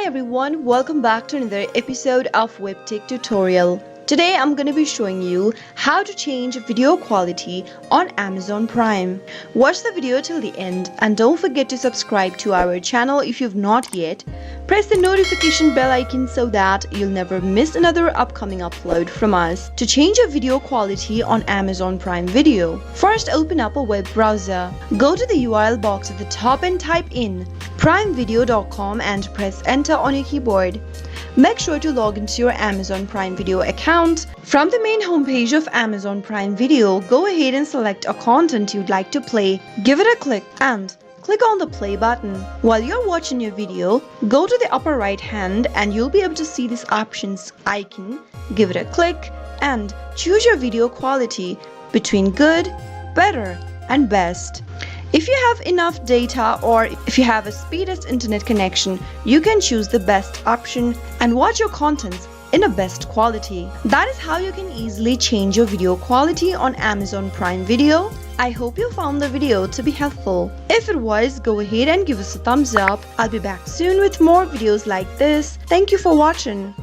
everyone, welcome back to another episode of Webtech Tutorial. Today I'm going to be showing you how to change video quality on Amazon Prime. Watch the video till the end and don't forget to subscribe to our channel if you've not yet. Press the notification bell icon so that you'll never miss another upcoming upload from us. To change your video quality on Amazon Prime Video, first open up a web browser. Go to the URL box at the top and type in primevideo.com and press enter on your keyboard. Make sure to log into your Amazon Prime Video account. From the main homepage of Amazon Prime Video, go ahead and select a content you'd like to play. Give it a click and click on the play button. While you're watching your video, go to the upper right hand and you'll be able to see this options icon. Give it a click and choose your video quality between good, better, and best. If you have enough data or if you have a speediest internet connection, you can choose the best option and watch your contents in a best quality. That is how you can easily change your video quality on Amazon Prime Video. I hope you found the video to be helpful. If it was, go ahead and give us a thumbs up. I'll be back soon with more videos like this. Thank you for watching.